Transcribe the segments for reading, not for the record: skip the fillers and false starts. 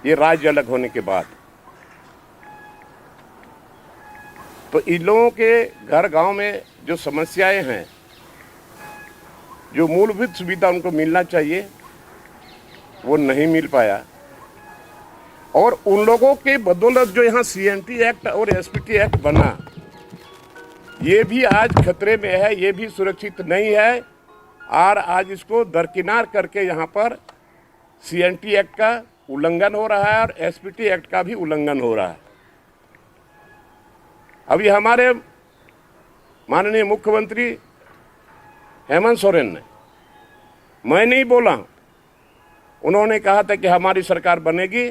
ये राज्य अलग होने के बाद। तो इन लोगों के घर गांव में जो समस्याएं हैं, जो मूलभूत सुविधा उनको मिलना चाहिए, वो नहीं मिल पाया। और उन लोगों के बदौलत जो यहाँ सीएनटी एक्ट और एसपीटी एक्ट बना, ये भी आज खतरे में है, ये भी सुरक्षित नहीं है। और आज इसको दरकिनार करके यहाँ पर सीएनटी एक्ट का उल्लंघन हो रहा है और एसपीटी एक्ट का भी उल्लंघन हो रहा है। अभी हमारे माननीय मुख्यमंत्री हेमंत सोरेन ने, मैं नहीं बोला, उन्होंने कहा था कि हमारी सरकार बनेगी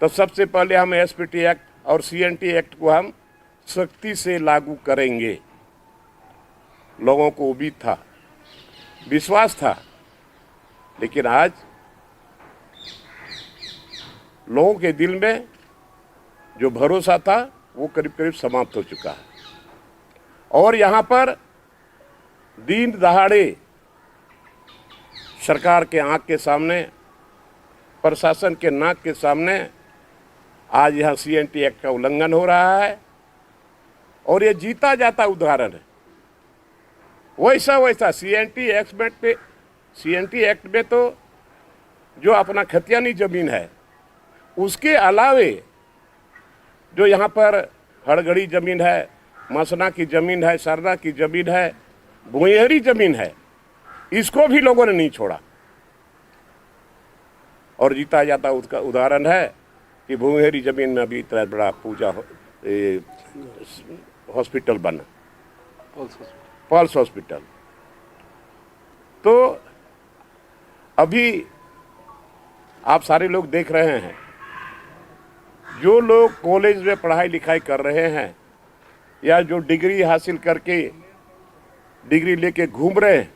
तो सबसे पहले हम एसपीटी एक्ट और सीएनटी एक्ट को हम सख्ती से लागू करेंगे। लोगों को उम्मीद था, विश्वास था, लेकिन आज लोगों के दिल में जो भरोसा था वो करीब करीब समाप्त हो चुका है। और यहाँ पर दिन दहाड़े सरकार के आंख के सामने, प्रशासन के नाक के सामने आज यहाँ सीएनटी एक्ट का उल्लंघन हो रहा है। और ये जीता जाता उदाहरण है। वैसा सीएनटी एक्ट में तो जो अपना खतियानी जमीन है, उसके अलावे जो यहाँ पर हड़गड़ी जमीन है, मसना की जमीन है, सरना की जमीन है, भुइंहरी जमीन है, इसको भी लोगों ने नहीं छोड़ा। और जीता जाता उसका उदाहरण है कि भुइंहरी जमीन में अभी इतना बड़ा पूजा हॉस्पिटल बना, पल्स हॉस्पिटल। तो अभी आप सारे लोग देख रहे हैं, जो लोग कॉलेज में पढ़ाई लिखाई कर रहे हैं या जो डिग्री हासिल करके डिग्री लेके घूम रहे हैं,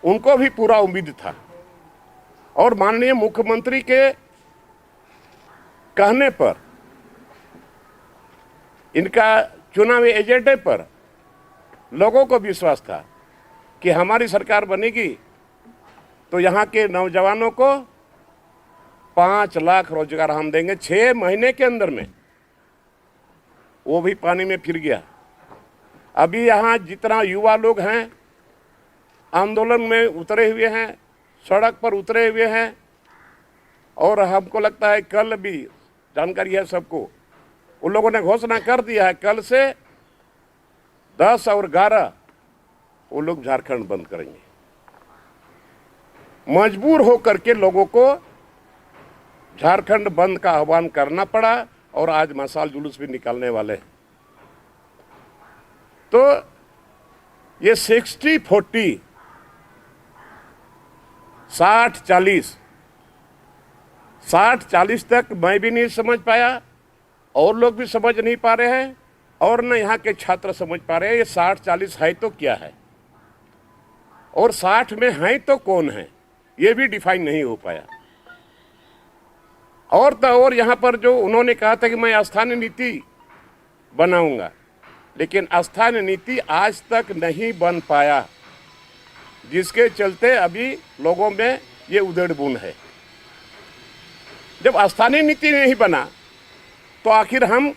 उनको भी पूरा उम्मीद था। और माननीय मुख्यमंत्री के कहने पर, इनका चुनावी एजेंडे पर लोगों को विश्वास था कि हमारी सरकार बनेगी तो यहाँ के नौजवानों को 5 लाख रोजगार हम देंगे 6 महीने के अंदर में। वो भी पानी में फिर गया। अभी यहाँ जितना युवा लोग हैं आंदोलन में उतरे हुए हैं, सड़क पर उतरे हुए हैं। और हमको लगता है कल भी जानकारी है सबको, उन लोगों ने घोषणा कर दिया है कल से 10 और 11 वो लोग झारखंड बंद करेंगे। मजबूर होकर के लोगों को झारखंड बंद का आह्वान करना पड़ा और आज मशाल जुलूस भी निकालने वाले हैं। तो ये 60-40, 60-40 तक मैं भी नहीं समझ पाया और लोग भी समझ नहीं पा रहे हैं और न यहाँ के छात्र समझ पा रहे हैं। ये 60-40 है तो क्या है और 60 में है तो कौन है, ये भी डिफाइन नहीं हो पाया। और तो और यहाँ पर जो उन्होंने कहा था कि मैं स्थानीय नीति बनाऊंगा, लेकिन स्थानीय नीति आज तक नहीं बन पाया, जिसके चलते अभी लोगों में ये उधेड़-बुन है। जब स्थानीय नीति नहीं बना तो आखिर हम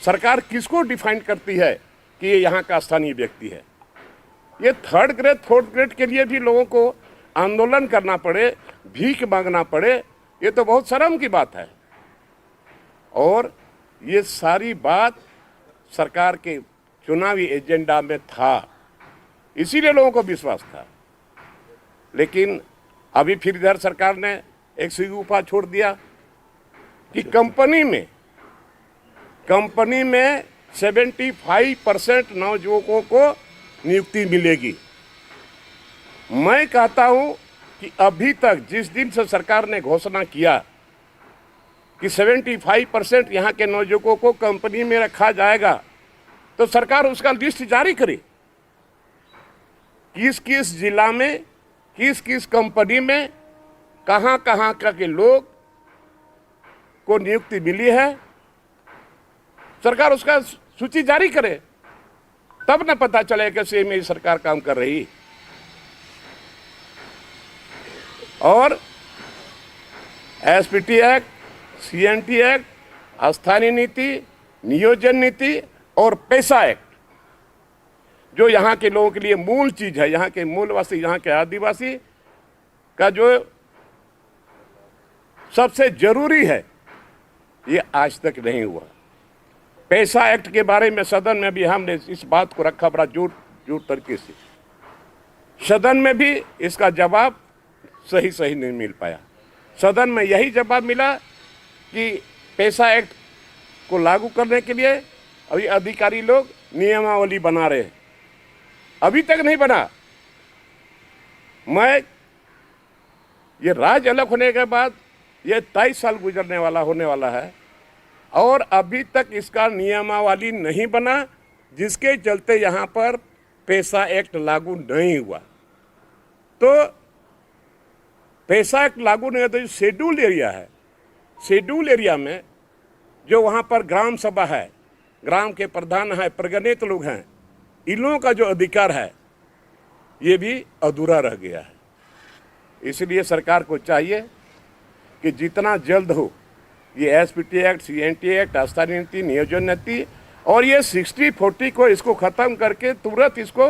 सरकार किसको डिफाइन करती है कि ये यहाँ का स्थानीय व्यक्ति है। ये 3rd ग्रेड 4th ग्रेड के लिए भी लोगों को आंदोलन करना पड़े, भीख मांगना पड़े, ये तो बहुत शर्म की बात है। और ये सारी बात सरकार के चुनावी एजेंडा में था, इसीलिए लोगों को विश्वास था। लेकिन अभी फिर इधर सरकार ने एक सिगुफा छोड़ दिया कि कंपनी में 75% नौजुवकों को नियुक्ति मिलेगी। मैं कहता हूं कि अभी तक जिस दिन से सरकार ने घोषणा किया कि 75% यहाँ के नौजुवकों को कंपनी में रखा जाएगा, तो सरकार उसका लिस्ट जारी करे, किस किस जिला में, किस किस कंपनी में, कहाँ कहाँ के लोग को नियुक्ति मिली है। सरकार उसका सूची जारी करे, तब न पता चले कैसे मेरी सरकार काम कर रही। और एसपीटी एक्ट, सीएनटी एक्ट, स्थानीय नीति, नियोजन नीति और पैसा एक्ट, जो यहाँ के लोगों के लिए मूल चीज है, यहाँ के मूलवासी, यहाँ के आदिवासी का जो सबसे जरूरी है, ये आज तक नहीं हुआ। पैसा एक्ट के बारे में सदन में भी हमने इस बात को रखा बड़ा जोर तरीके से। सदन में भी इसका जवाब सही नहीं मिल पाया। सदन में यही जवाब मिला कि पैसा एक्ट को लागू करने के लिए अभी अधिकारी लोग नियमावली बना रहे हैं, अभी तक नहीं बना। मैं ये राज्य अलग होने के बाद ये 23 साल होने वाला है और अभी तक इसका नियमावली नहीं बना, जिसके चलते यहाँ पर पैसा एक्ट लागू नहीं हुआ। तो पैसा एक्ट लागू नहीं होता। जो शेड्यूल एरिया है, शेड्यूल एरिया में जो वहाँ पर ग्राम सभा है, ग्राम के प्रधान है, प्रगणित लोग हैं, इन लोगों का जो अधिकार है ये भी अधूरा रह गया है। इसलिए सरकार को चाहिए कि जितना जल्द हो ये एसपीटी एक्ट, सीएनटी एक्ट, स्थानीय नीति, नियोजन नीति और ये 60-40 को इसको ख़त्म करके तुरंत इसको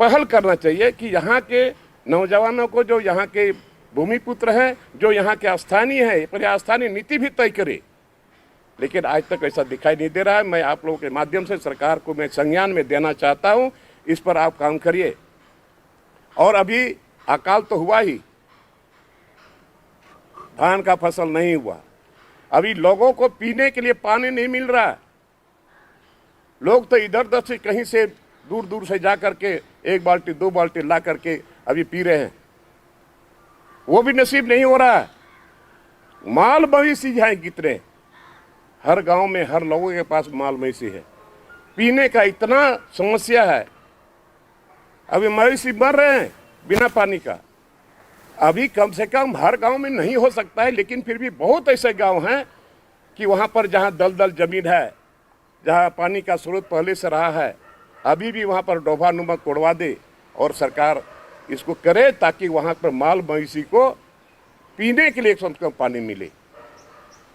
पहल करना चाहिए कि यहाँ के नौजवानों को, जो यहाँ के भूमिपुत्र हैं, जो यहाँ के स्थानीय हैं, पहले स्थानीय नीति भी तय करे। लेकिन आज तक ऐसा दिखाई नहीं दे रहा है। मैं आप लोगों के माध्यम से सरकार को मैं संज्ञान में देना चाहता हूँ, इस पर आप काम करिए। और अभी अकाल तो हुआ ही, धान का फसल नहीं हुआ, अभी लोगों को पीने के लिए पानी नहीं मिल रहा। लोग तो इधर उधर से कहीं से दूर से जा करके 1 बाल्टी 2 बाल्टी ला करके अभी पी रहे हैं, वो भी नसीब नहीं हो रहा है। माल मवेशी हैं कितने, हर गांव में हर लोगों के पास माल मवेशी है, पीने का इतना समस्या है। अभी मवेशी मर रहे हैं बिना पानी का। अभी कम से कम हर गांव में नहीं हो सकता है, लेकिन फिर भी बहुत ऐसे गांव हैं कि वहां पर जहां दलदल जमीन है, जहां पानी का स्रोत पहले से रहा है, अभी भी वहां पर डोभा नुमा कोड़वा दे और सरकार इसको करे ताकि वहां पर माल मवेशी को पीने के लिए कम से कम पानी मिले।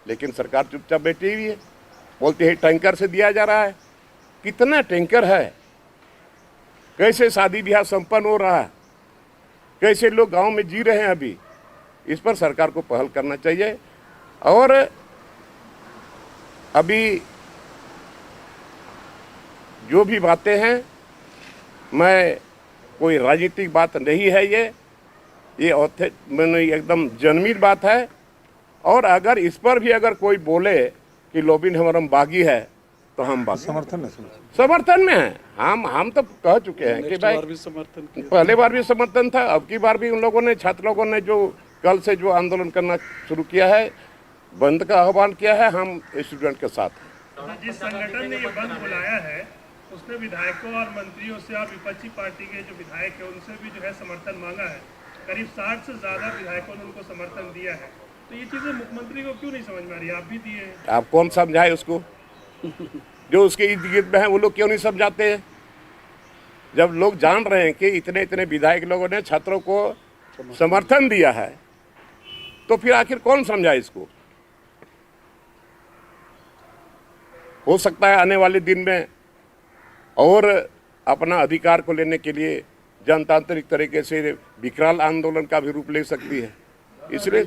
लेकिन सरकार चुपचाप बैठी हुई है, बोलते हैं टैंकर से दिया जा रहा है। कितना टैंकर है, कैसे शादी ब्याह संपन्न हो रहा है, कैसे लोग गांव में जी रहे हैं। अभी इस पर सरकार को पहल करना चाहिए। और अभी जो भी बातें हैं, मैं कोई राजनीतिक बात नहीं है, ये मैंने एकदम जनमीन बात है। और अगर इस पर भी अगर कोई बोले कि लोबिन हमारा बागी है तो हम बागी समर्थन में हैं। हम तो कह चुके हैं कि भाई पहले बार भी समर्थन था, अब की बार भी उन लोगों ने, छात्र लोगों ने जो कल से जो आंदोलन करना शुरू किया है, बंद का आह्वान किया है, हम स्टूडेंट के साथ हैं। जिस संगठन ने ये बंद बुलाया है उसने विधायकों और मंत्रियों से और विपक्षी पार्टी के जो विधायक है उनसे भी जो है समर्थन मांगा है। करीब 60 से ज्यादा विधायकों ने उनको समर्थन दिया है। तो ये चीजें मुख्यमंत्री को क्यों नहीं समझ में आ रही? आप भी दिए हैं। आप कौन समझाए उसको? जो उसके इर्द गिर्द में है वो लोग क्यों नहीं समझाते हैं? जब लोग जान रहे हैं कि इतने विधायक लोगों ने छात्रों को समर्थन दिया है, तो फिर आखिर कौन समझाए इसको? हो सकता है आने वाले दिन में और अपना अधिकार को लेने के लिए जनतांत्रिक तरीके से विकराल आंदोलन का भी रूप ले सकती है। इसलिए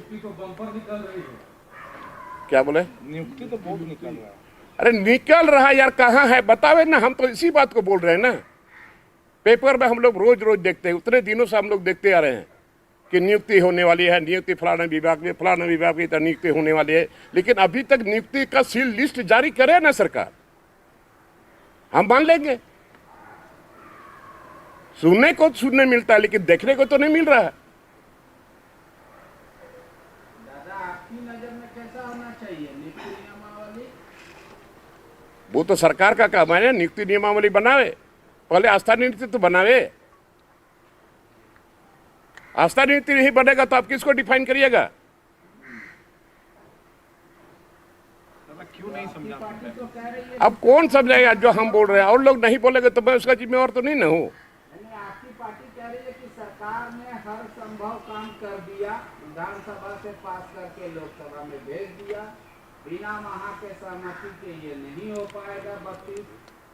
क्या बोले, नियुक्ति तो बहुत निकल रहा है। अरे निकल रहा यार, कहाँ है बतावे ना। हम तो इसी बात को बोल रहे हैं ना, पेपर में हम लोग रोज देखते हैं, उतने दिनों से हम लोग देखते आ रहे हैं कि नियुक्ति होने वाली है, नियुक्ति फलाना विभाग की तो नियुक्ति होने वाली है। लेकिन अभी तक नियुक्ति का सील लिस्ट जारी करे ना सरकार, हम मान लेंगे। सुनने मिलता है लेकिन देखने को तो नहीं मिल रहा है। दादा, आपकी नजर में कैसा होना चाहिए नियुक्ति नियमावली? वो तो सरकार का काम है, नियुक्ति नियमावली बनावे। पहले स्थानीय नीति तो बनावे। स्थानीय नीति नहीं बनेगा तो आप किसको डिफाइन करिएगा? क्यों नहीं समझा? तो कह रही है अब कौन समझाएगा जो हम बोल रहे हैं? और लोग नहीं बोलेंगे तो मैं उसका जिम्मेवार तो नहीं ना हूँ। आपकी पार्टी कह रही है कि सरकार ने हर संभव काम कर दिया, विधानसभा से पास करके लोकसभा में भेज दिया, बिना वहाँ के सहमति के ये नहीं हो पाएगा 32,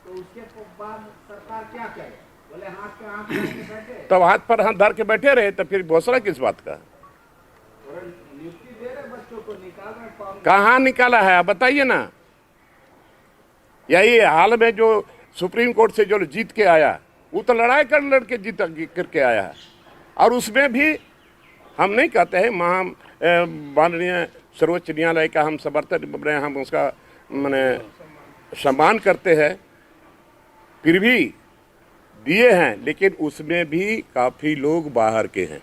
तो उसके बाद सरकार क्या करे? बोले हाथ पे हाथ रख के बैठे, तब हाथ पर हाथ धर के बैठे रहे, तो फिर घोषणा किस बात का? और नियुक्ति दे रहे बच्चों को, निकाल रहे फॉर्म। कहाँ निकाला है आप बताइए ना। यही हाल में जो सुप्रीम कोर्ट से जो जीत के आया, वो तो लड़ाई कर लड़के जीत करके आया है। और उसमें भी हम नहीं कहते हैं माननीय सर्वोच्च न्यायालय का हम समर्थन, हम उसका माने सम्मान करते हैं, फिर भी दिए हैं, लेकिन उसमें भी काफ़ी लोग बाहर के हैं।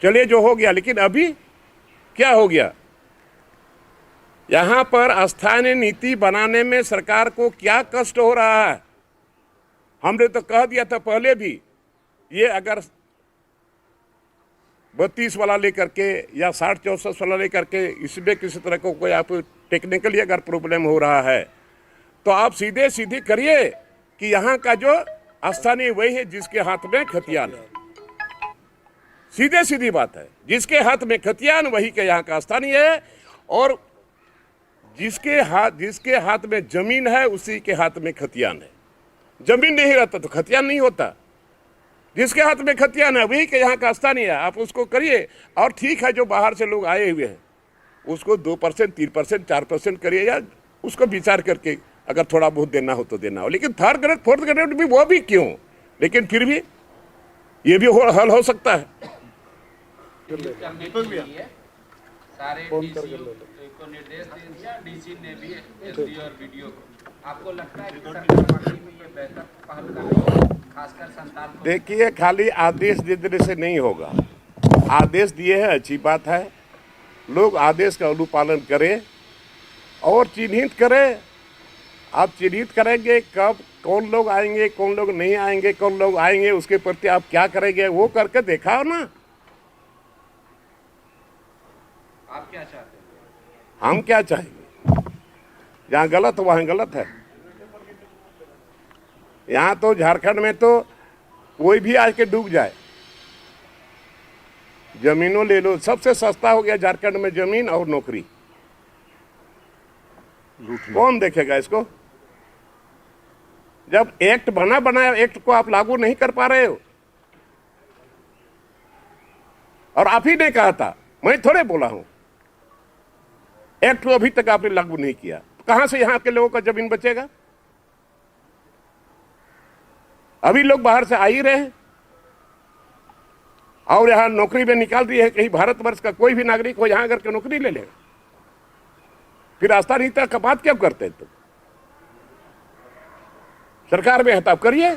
चलिए जो हो गया, लेकिन अभी क्या हो गया? यहाँ पर स्थानीय नीति बनाने में सरकार को क्या कष्ट हो रहा है? हमने तो कह दिया था पहले भी, ये अगर 32 वाला लेकर के या 60-64 वाला लेकर के इसमें किसी तरह को कोई आप टेक्निकली अगर प्रॉब्लम हो रहा है तो आप सीधे सीधे करिए कि यहाँ का जो स्थानीय वही है जिसके हाथ में खतियान है। सीधे सीधी बात है, जिसके हाथ में खतियान वही के यहाँ का स्थानीय है, और जिसके हाथ में जमीन है उसी के हाथ में खतियान है। जमीन नहीं रहता तो खतियान नहीं होता। जिसके हाथ में खतियान है वही के यहाँ का स्थानीय है, आप उसको करिए। और ठीक है, जो बाहर से लोग आए हुए हैं उसको 2%, 3%, 4% करिए, या उसको विचार करके अगर थोड़ा बहुत देना हो तो देना हो, लेकिन थर्ड ग्रेड फोर्थ ग्रेड भी वो भी क्यों? लेकिन फिर भी ये भी हल हो सकता है। सारे डीसी को निर्देश दे दिया, डीसी ने भी एसडी और वीडियो को। आपको लगता है कि सरकार वाकई में ये बेहतर पहल कर रही है, खासकर संतान को? देखिए, खाली आदेश दे देने से नहीं होगा। आदेश दिए हैं, अच्छी बात है, लोग आदेश का अनुपालन करें और चिन्हित करें। आप चिन्हित करेंगे कब कौन लोग आएंगे, कौन लोग नहीं आएंगे, कौन लोग आएंगे, उसके प्रति आप क्या करेंगे, वो करके दिखाओ ना। आप क्या चाहते हैं? हम क्या चाहेंगे? जहाँ गलत हो वहाँ गलत है। यहाँ तो झारखंड में तो कोई भी आज के डूब जाए, जमीनों ले लो, सबसे सस्ता हो गया झारखंड में जमीन और नौकरी। कौन देखेगा इसको? जब एक्ट बनाया एक्ट को आप लागू नहीं कर पा रहे हो, और आप ही ने कहा था, मैं थोड़े बोला हूं, एक्ट को अभी तक आपने लागू नहीं किया, कहां से यहां के लोगों का जमीन बचेगा? अभी लोग बाहर से आ ही रहे हैं और यहां नौकरी में निकाल दी है। कहीं भारतवर्ष का कोई भी नागरिक हो यहां करके नौकरी ले लेगा। फिर आस्था नीति का बात क्यों करते हैं तुम? सरकार में है तब करिए।